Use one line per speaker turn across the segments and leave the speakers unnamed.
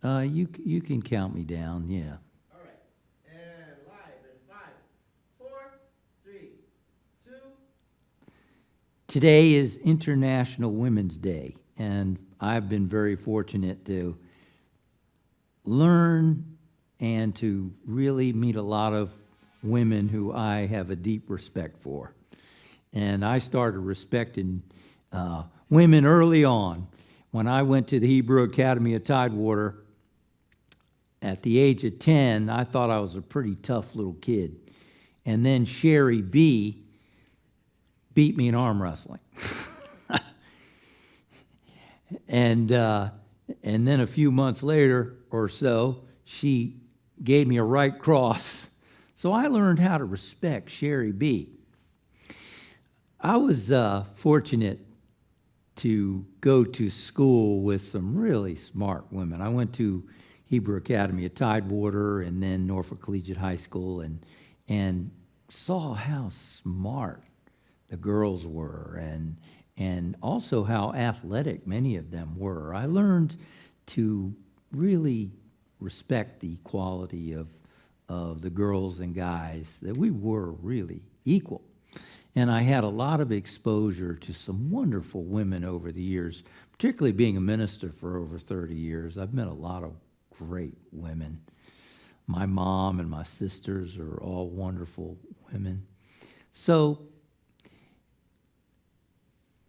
You can count me down, yeah.
All right. And live in 5, 4, 3, 2.
Today is International Women's Day, and I've been very fortunate to learn and to really meet a lot of women who I have a deep respect for. And I started respecting women early on. When I went to the Hebrew Academy of Tidewater, at the age of 10, I thought I was a pretty tough little kid. And then Sherry B beat me in arm wrestling. and then a few months later or so, she gave me a right cross. So I learned how to respect Sherry B. I was fortunate to go to school with some really smart women. I went to Hebrew Academy of Tidewater and then Norfolk Collegiate High School and saw how smart the girls were and also how athletic many of them were. I learned to really respect the equality of the girls and guys, that we were really equal. And I had a lot of exposure to some wonderful women over the years, particularly being a minister for over 30 years. I've met a lot of great women. My mom and my sisters are all wonderful women. So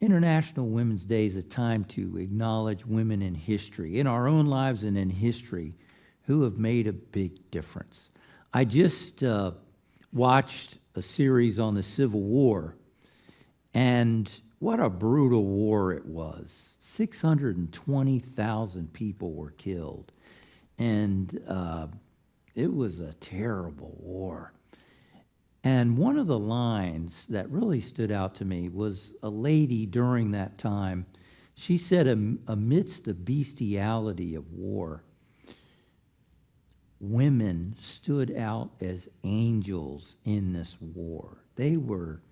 International Women's Day is a time to acknowledge women in history, in our own lives and in history, who have made a big difference. I just watched a series on the Civil War, and what a brutal war it was. 620,000 people were killed, and it was a terrible war. And one of the lines that really stood out to me was a lady during that time. She said, amidst the bestiality of war, women stood out as angels in this war. They were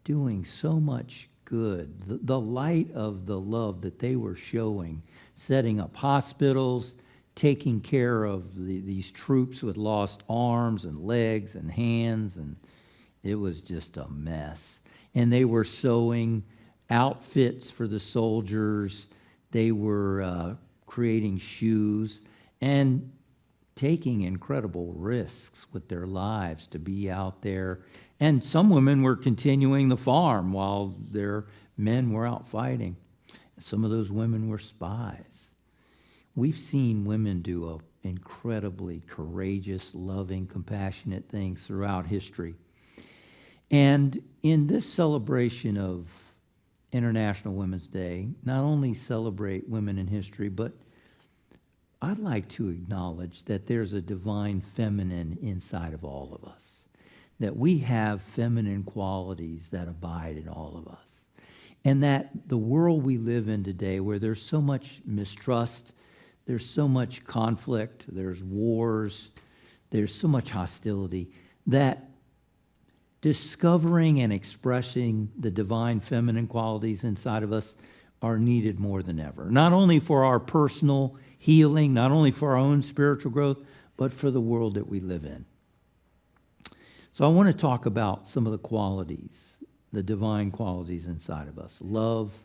doing so much good. The light of the love that they were showing, setting up hospitals, taking care of these troops who had lost arms and legs and hands, and it was just a mess. And they were sewing outfits for the soldiers. They were creating shoes and taking incredible risks with their lives to be out there. And some women were continuing the farm while their men were out fighting. Some of those women were spies. We've seen women do incredibly courageous, loving, compassionate things throughout history. And in this celebration of International Women's Day, not only celebrate women in history, but I'd like to acknowledge that there's a divine feminine inside of all of us, that we have feminine qualities that abide in all of us, and that the world we live in today, where there's so much mistrust, there's so much conflict, there's wars, there's so much hostility, that discovering and expressing the divine feminine qualities inside of us are needed more than ever, not only for our personal healing, not only for our own spiritual growth, but for the world that we live in. So I want to talk about some of the qualities, the divine qualities inside of us: love,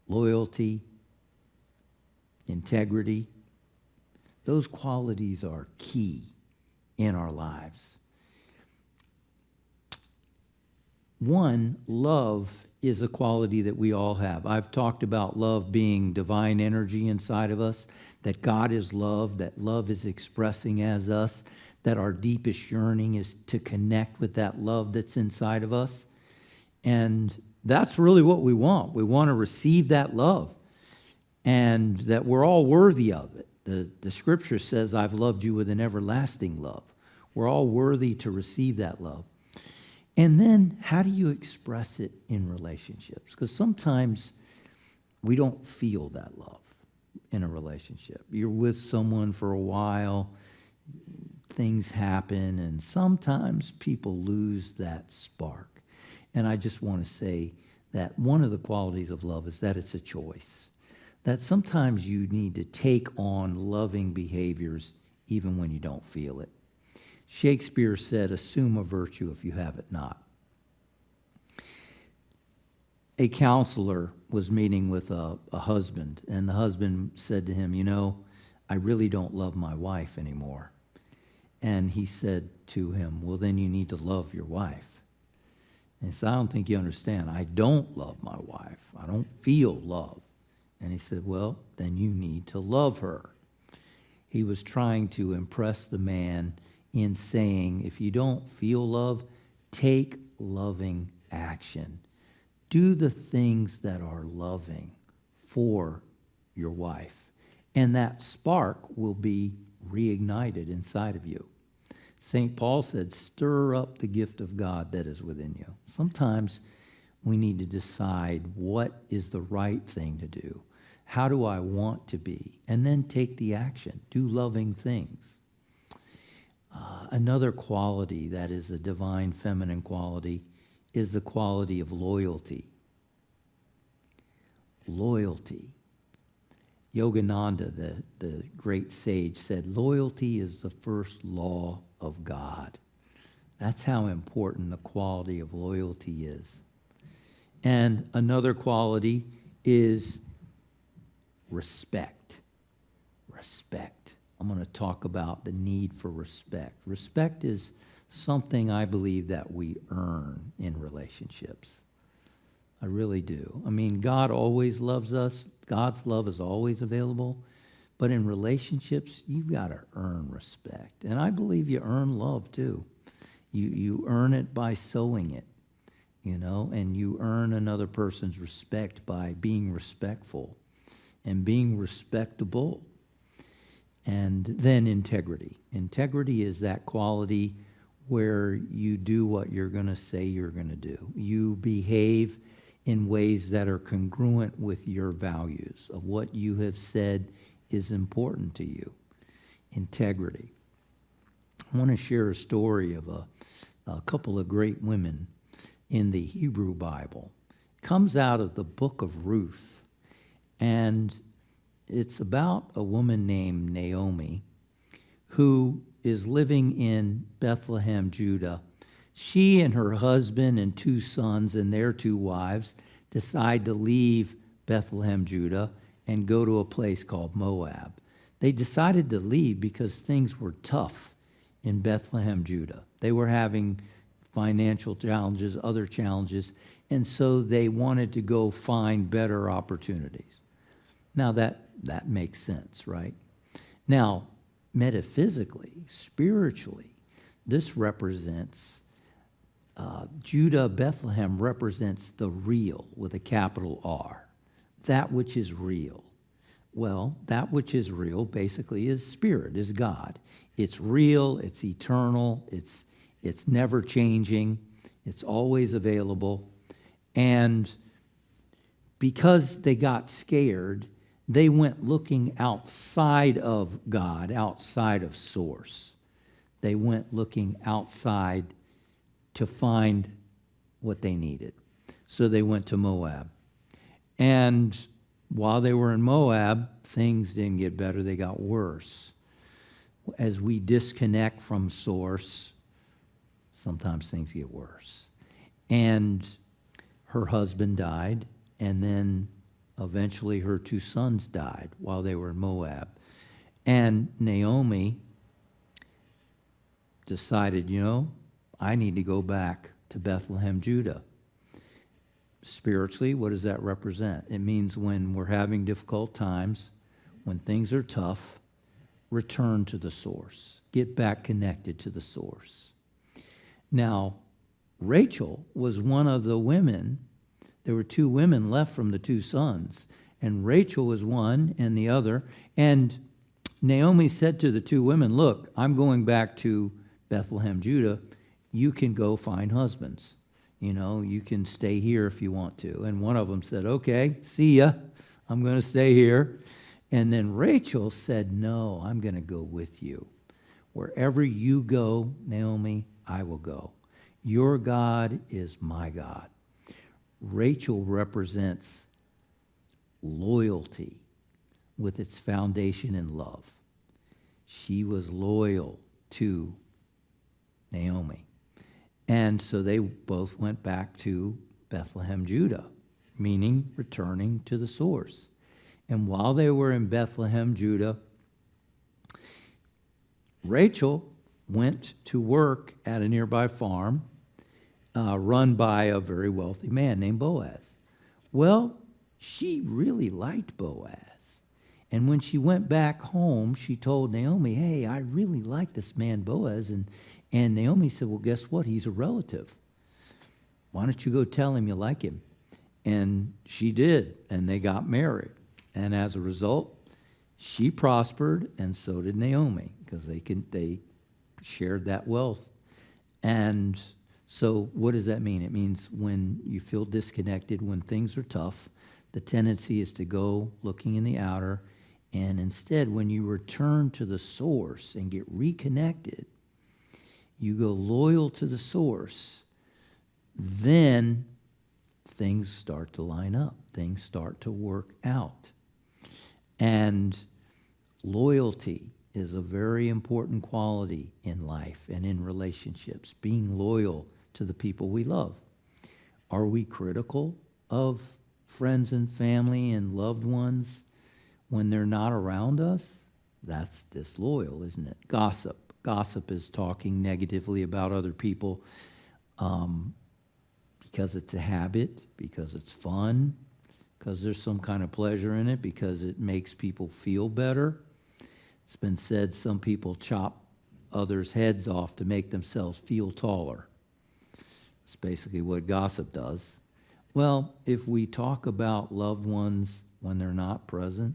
loyalty, integrity. Those qualities are key in our lives. One, love is a quality that we all have. I've talked about love being divine energy inside of us, that God is love, that love is expressing as us, that our deepest yearning is to connect with that love that's inside of us. And that's really what we want. We want to receive that love, and that we're all worthy of it. The scripture says, I've loved you with an everlasting love. We're all worthy to receive that love. And then how do you express it in relationships? Because sometimes we don't feel that love in a relationship. You're with someone for a while, things happen, and sometimes people lose that spark. And I just want to say that one of the qualities of love is that it's a choice. that sometimes you need to take on loving behaviors even when you don't feel it. Shakespeare said, assume a virtue if you have it not. A counselor was meeting with a husband, and the husband said to him, I really don't love my wife anymore. And he said to him, well, then you need to love your wife. And he said, I don't think you understand. I don't love my wife. I don't feel love. And he said, well, then you need to love her. He was trying to impress the man in saying, if you don't feel love, take loving action. Do the things that are loving for your wife. And that spark will be reignited inside of you. St. Paul said, stir up the gift of God that is within you. Sometimes we need to decide what is the right thing to do. How do I want to be? And then take the action. Do loving things. Another quality that is a divine feminine quality is the quality of loyalty. Loyalty. Yogananda, the great sage, said, loyalty is the first law of God. That's how important the quality of loyalty is. And another quality is respect. Respect. I'm going to talk about the need for respect. Respect is something I believe that we earn in relationships. I really do. I mean, God always loves us. God's love is always available. But in relationships, you've got to earn respect. And I believe you earn love too. You earn it by sowing it, and you earn another person's respect by being respectful and being respectable. And then integrity. Integrity is that quality where you do what you're going to say you're going to do. You behave in ways that are congruent with your values of what you have said is important to you. Integrity. I want to share a story of a couple of great women in the Hebrew Bible. It comes out of the book of Ruth, and it's about a woman named Naomi who is living in Bethlehem, Judah. She and her husband and 2 sons and their 2 wives decide to leave Bethlehem, Judah, and go to a place called Moab. They decided to leave because things were tough in Bethlehem, Judah. They were having financial challenges, other challenges, and so they wanted to go find better opportunities. Now that makes sense, right? Now, metaphysically, spiritually, this represents Judah, Bethlehem represents the real with a capital R, that which is real. Well, that which is real basically is spirit, is God. It's real, it's eternal, it's never changing, it's always available. And because they got scared, they went looking outside of God, outside of source. They went looking outside to find what they needed. So they went to Moab. And while they were in Moab, things didn't get better, they got worse. As we disconnect from source, sometimes things get worse. And her husband died, and then eventually her 2 sons died while they were in Moab. And Naomi decided, I need to go back to Bethlehem, Judah. Spiritually, what does that represent? It means when we're having difficult times, when things are tough, return to the source. Get back connected to the source. Now, Rachel was one of the women. There were 2 women left from the 2 sons, and Rachel was one and the other. And Naomi said to the 2 women, look, I'm going back to Bethlehem, Judah. You can go find husbands. You can stay here if you want to. And one of them said, okay, see ya. I'm going to stay here. And then Rachel said, no, I'm going to go with you. Wherever you go, Naomi, I will go. Your God is my God. Rachel represents loyalty with its foundation in love. She was loyal to Naomi. And so they both went back to Bethlehem, Judah, meaning returning to the source. And while they were in Bethlehem, Judah, Rachel went to work at a nearby farm run by a very wealthy man named Boaz. Well, she really liked Boaz. And when she went back home, she told Naomi, hey, I really like this man Boaz. And Naomi said, well, guess what? He's a relative. Why don't you go tell him you like him? And she did, and they got married. And as a result, she prospered, and so did Naomi, because they shared that wealth. And so what does that mean? It means when you feel disconnected, when things are tough, the tendency is to go looking in the outer, and instead, when you return to the source and get reconnected, you go loyal to the source, then things start to line up. Things start to work out. And loyalty is a very important quality in life and in relationships, being loyal to the people we love. Are we critical of friends and family and loved ones when they're not around us? That's disloyal, isn't it? Gossip. Gossip is talking negatively about other people because it's a habit, because it's fun, because there's some kind of pleasure in it, because it makes people feel better. It's been said some people chop others' heads off to make themselves feel taller. That's basically what gossip does. Well, if we talk about loved ones when they're not present,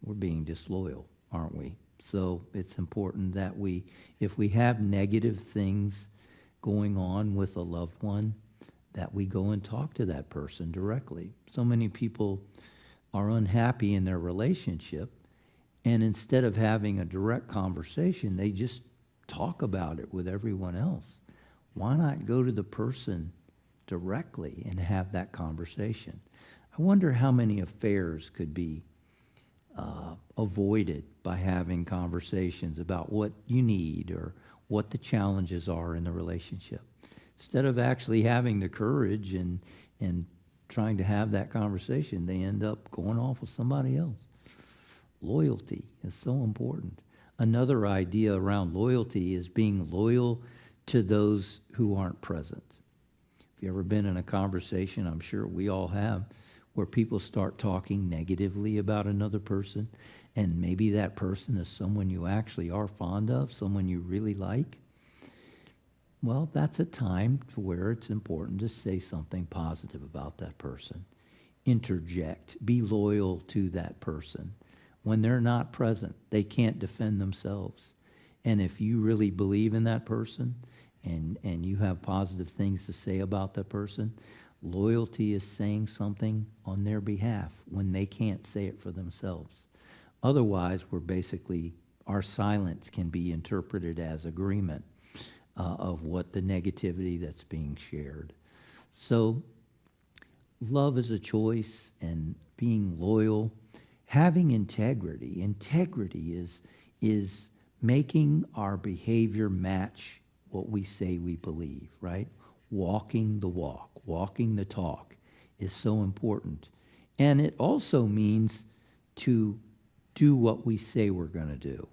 we're being disloyal, aren't we? So it's important that if we have negative things going on with a loved one, that we go and talk to that person directly. So many people are unhappy in their relationship, and instead of having a direct conversation, they just talk about it with everyone else. Why not go to the person directly and have that conversation? I wonder how many affairs could be avoided by having conversations about what you need or what the challenges are in the relationship. Instead of actually having the courage and trying to have that conversation, they end up going off with somebody else. Loyalty is so important. Another idea around loyalty is being loyal to those who aren't present. If you've ever been in a conversation, I'm sure we all have, where people start talking negatively about another person, and maybe that person is someone you actually are fond of, someone you really like, well, that's a time to where it's important to say something positive about that person. Interject. Be loyal to that person. When they're not present, they can't defend themselves. And if you really believe in that person and you have positive things to say about that person, loyalty is saying something on their behalf when they can't say it for themselves. Otherwise, our silence can be interpreted as agreement of what the negativity that's being shared. So love is a choice, and being loyal, having integrity. Integrity is making our behavior match what we say we believe, right? Walking the walk, walking the talk is so important. And it also means to do what we say we're going to do,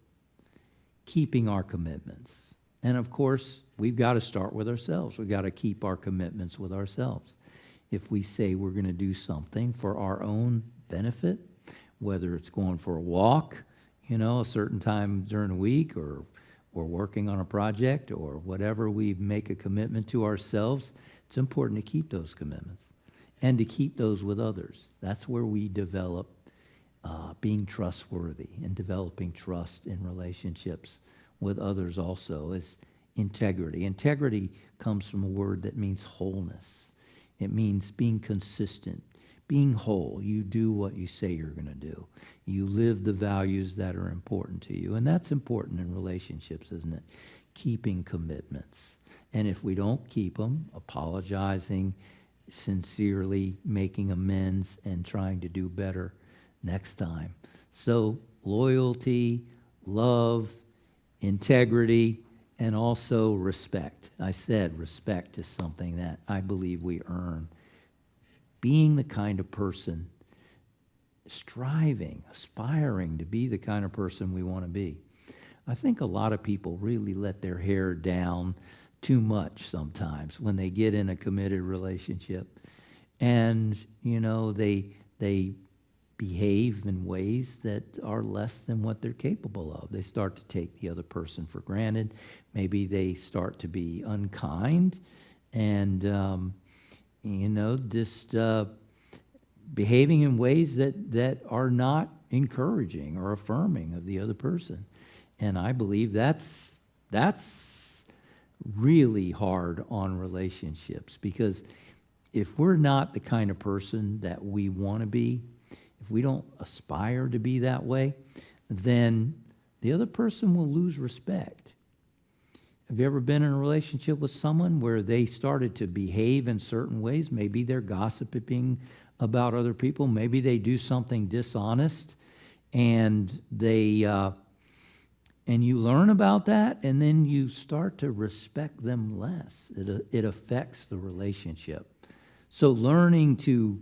keeping our commitments. And of course, we've got to start with ourselves. We've got to keep our commitments with ourselves. If we say we're going to do something for our own benefit, whether it's going for a walk, a certain time during the week, or working on a project, or whatever we make a commitment to ourselves, it's important to keep those commitments and to keep those with others. That's where we develop being trustworthy and developing trust in relationships with others also is integrity. Integrity comes from a word that means wholeness. It means being consistent, being whole. You do what you say you're going to do. You live the values that are important to you. And that's important in relationships, isn't it? Keeping commitments. And if we don't keep them, apologizing, sincerely making amends, and trying to do better next time, So loyalty, love, integrity, and also respect. I said respect is something that I believe we earn. Being the kind of person, striving, aspiring to be the kind of person we want to be. I think a lot of people really let their hair down too much sometimes when they get in a committed relationship. And, they behave in ways that are less than what they're capable of. They start to take the other person for granted. Maybe they start to be unkind and, just behaving in ways that are not encouraging or affirming of the other person. And I believe that's really hard on relationships, because if we're not the kind of person that we want to be, if we don't aspire to be that way, then the other person will lose respect. Have you ever been in a relationship with someone where they started to behave in certain ways? Maybe they're gossiping about other people. Maybe they do something dishonest, and and you learn about that, and then you start to respect them less. It affects the relationship. So learning to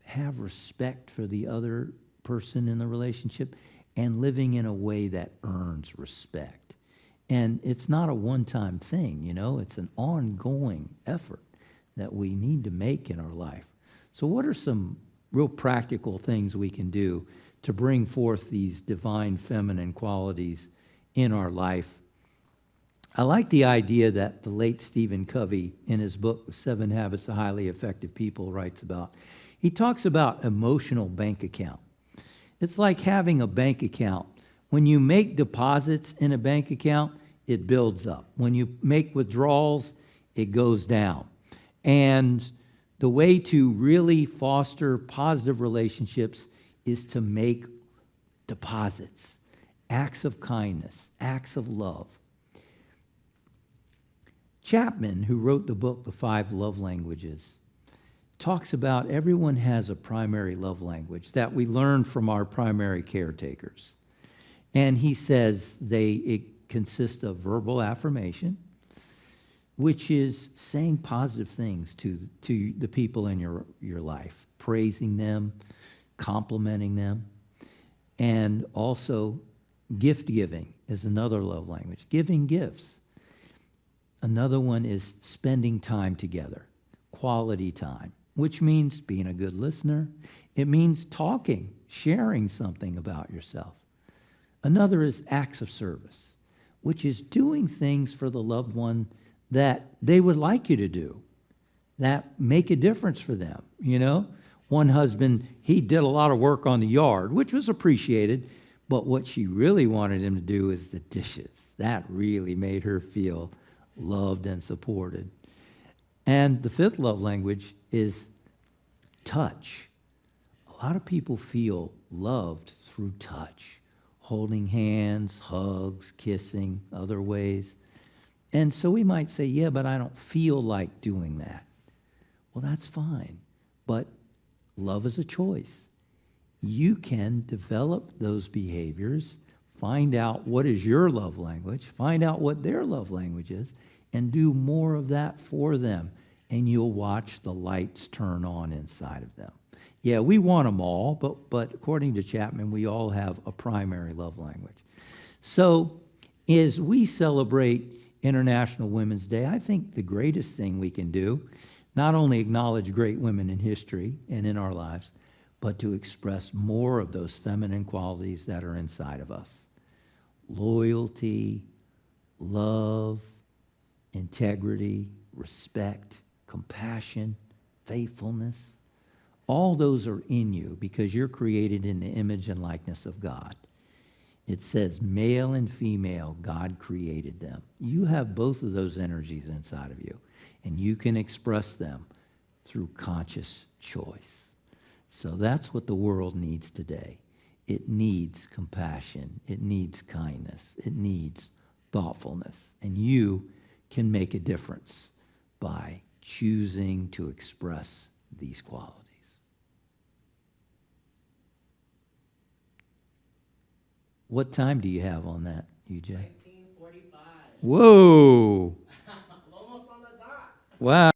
have respect for the other person in the relationship and living in a way that earns respect. And it's not a one-time thing, it's an ongoing effort that we need to make in our life. So what are some real practical things we can do to bring forth these divine feminine qualities in our life? I like the idea that the late Stephen Covey, in his book, The 7 Habits of Highly Effective People, writes about. He talks about emotional bank account. It's like having a bank account. When you make deposits in a bank account, it builds up. When you make withdrawals, it goes down. And the way to really foster positive relationships is to make deposits, acts of kindness, acts of love. Chapman, who wrote the book, The 5 Love Languages, talks about everyone has a primary love language that we learn from our primary caretakers. And he says it consists of verbal affirmation, which is saying positive things to the people in your life, praising them, complimenting them. And also gift giving is another love language, giving gifts. Another one is spending time together, quality time, which means being a good listener. It means talking, sharing something about yourself. Another is acts of service, which is doing things for the loved one that they would like you to do, that make a difference for them. One husband, he did a lot of work on the yard, which was appreciated, but what she really wanted him to do is the dishes. That really made her feel loved and supported. And the 5th love language is touch. A lot of people feel loved through touch, holding hands, hugs, kissing, other ways. And so we might say, yeah, but I don't feel like doing that. Well, that's fine. But love is a choice. You can develop those behaviors, find out what is your love language, find out what their love language is, and do more of that for them. And you'll watch the lights turn on inside of them. Yeah, we want them all, but according to Chapman, we all have a primary love language. So as we celebrate International Women's Day, I think the greatest thing we can do, not only acknowledge great women in history and in our lives, but to express more of those feminine qualities that are inside of us. Loyalty, love, integrity, respect, compassion, faithfulness. All those are in you because you're created in the image and likeness of God. It says male and female, God created them. You have both of those energies inside of you, and you can express them through conscious choice. So that's what the world needs today. It needs compassion. It needs kindness. It needs thoughtfulness. And you can make a difference by choosing to express these qualities. What time do you have on that, UJ?
1945.
Whoa.
I'm almost on the dot.
Wow.